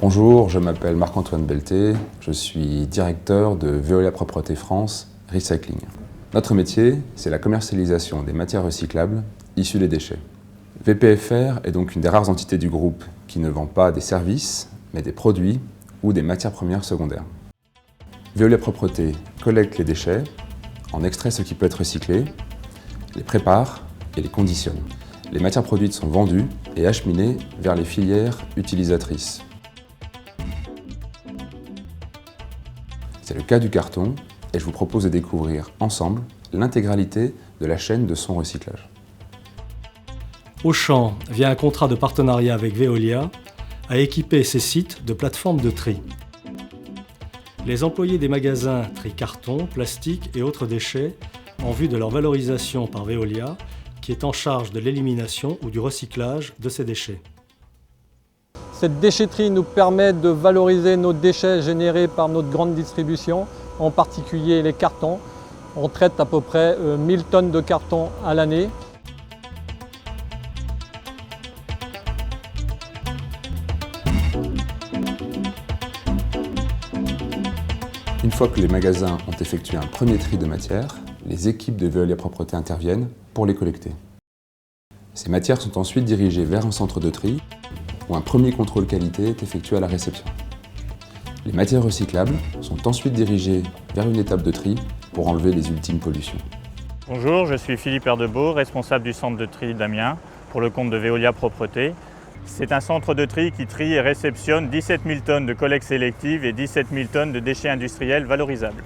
Bonjour, je m'appelle Marc-Antoine Belté, je suis directeur de Veolia Propreté France Recycling. Notre métier, c'est la commercialisation des matières recyclables issues des déchets. VPFR est donc une des rares entités du groupe qui ne vend pas des services, mais des produits ou des matières premières secondaires. Veolia Propreté collecte les déchets, en extrait ce qui peut être recyclé, les prépare et les conditionne. Les matières produites sont vendues et acheminées vers les filières utilisatrices. C'est le cas du carton et je vous propose de découvrir ensemble l'intégralité de la chaîne de son recyclage. Auchan, via un contrat de partenariat avec Veolia, a équipé ses sites de plateformes de tri. Les employés des magasins trient carton, plastique et autres déchets en vue de leur valorisation par Veolia, qui est en charge de l'élimination ou du recyclage de ces déchets. Cette déchetterie nous permet de valoriser nos déchets générés par notre grande distribution, en particulier les cartons. On traite à peu près 1000 tonnes de cartons à l'année. Une fois que les magasins ont effectué un premier tri de matières, les équipes de Veolia Propreté interviennent pour les collecter. Ces matières sont ensuite dirigées vers un centre de tri où un premier contrôle qualité est effectué à la réception. Les matières recyclables sont ensuite dirigées vers une étape de tri pour enlever les ultimes pollutions. Bonjour, je suis Philippe Erdebeau, responsable du centre de tri d'Amiens pour le compte de Veolia Propreté. C'est un centre de tri qui trie et réceptionne 17 000 tonnes de collecte sélective et 17 000 tonnes de déchets industriels valorisables.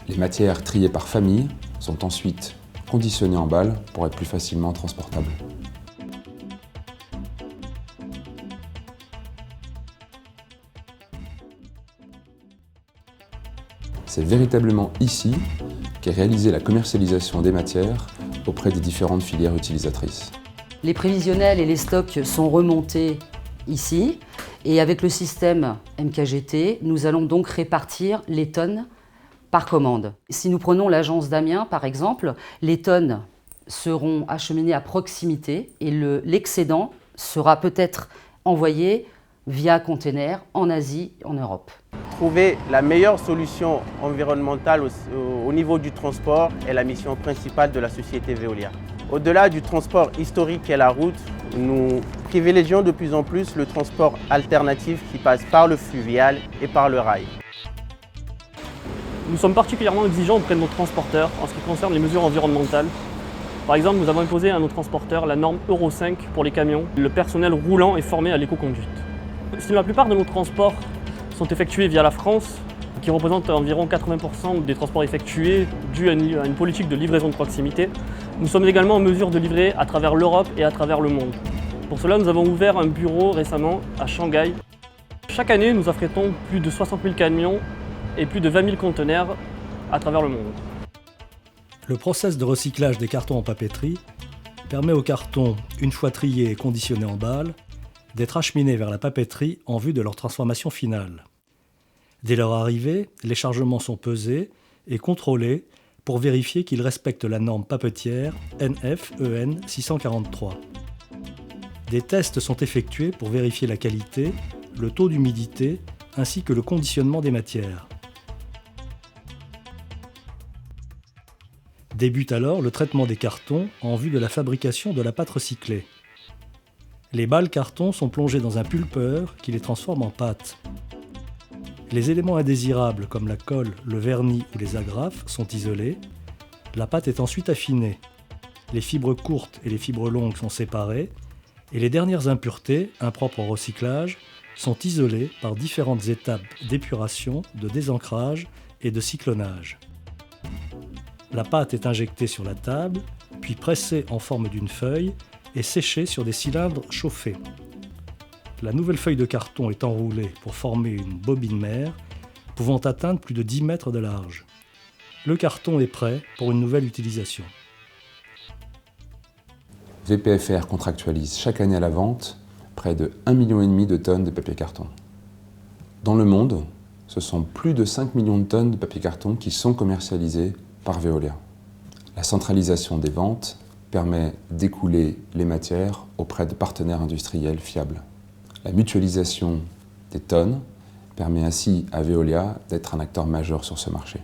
Les matières triées par famille sont ensuite conditionnées en balles pour être plus facilement transportables. C'est véritablement ici qu'est réalisée la commercialisation des matières auprès des différentes filières utilisatrices. Les prévisionnels et les stocks sont remontés ici et avec le système MKGT, nous allons donc répartir les tonnes par commande. Si nous prenons l'agence d'Amiens par exemple, les tonnes seront acheminées à proximité et l'excédent sera peut-être envoyé via container en Asie, en Europe. Trouver la meilleure solution environnementale au niveau du transport est la mission principale de la société Veolia. Au-delà du transport historique qu'est la route, nous privilégions de plus en plus le transport alternatif qui passe par le fluvial et par le rail. Nous sommes particulièrement exigeants auprès de nos transporteurs en ce qui concerne les mesures environnementales. Par exemple, nous avons imposé à nos transporteurs la norme Euro 5 pour les camions. Le personnel roulant est formé à l'éco-conduite. Si la plupart de nos transports sont effectués via la France, qui représente environ 80% des transports effectués dû à une politique de livraison de proximité, nous sommes également en mesure de livrer à travers l'Europe et à travers le monde. Pour cela, nous avons ouvert un bureau récemment à Shanghai. Chaque année, nous affrétons plus de 60 000 camions et plus de 20 000 conteneurs à travers le monde. Le process de recyclage des cartons en papeterie permet aux cartons, une fois triés et conditionnés en balles, d'être acheminés vers la papeterie en vue de leur transformation finale. Dès leur arrivée, les chargements sont pesés et contrôlés pour vérifier qu'ils respectent la norme papetière NF-EN 643. Des tests sont effectués pour vérifier la qualité, le taux d'humidité ainsi que le conditionnement des matières. Débute alors le traitement des cartons en vue de la fabrication de la pâte recyclée. Les balles carton sont plongées dans un pulpeur qui les transforme en pâte. Les éléments indésirables comme la colle, le vernis ou les agrafes sont isolés. La pâte est ensuite affinée. Les fibres courtes et les fibres longues sont séparées et les dernières impuretés, impropres au recyclage, sont isolées par différentes étapes d'épuration, de désancrage et de cyclonnage. La pâte est injectée sur la table, puis pressée en forme d'une feuille et séchée sur des cylindres chauffés. La nouvelle feuille de carton est enroulée pour former une bobine mère pouvant atteindre plus de 10 mètres de large. Le carton est prêt pour une nouvelle utilisation. VPFR contractualise chaque année à la vente près de 1,5 million de tonnes de papier carton. Dans le monde, ce sont plus de 5 millions de tonnes de papier carton qui sont commercialisées par Veolia. La centralisation des ventes permet d'écouler les matières auprès de partenaires industriels fiables. La mutualisation des tonnes, permet ainsi à Veolia d'être un acteur majeur sur ce marché.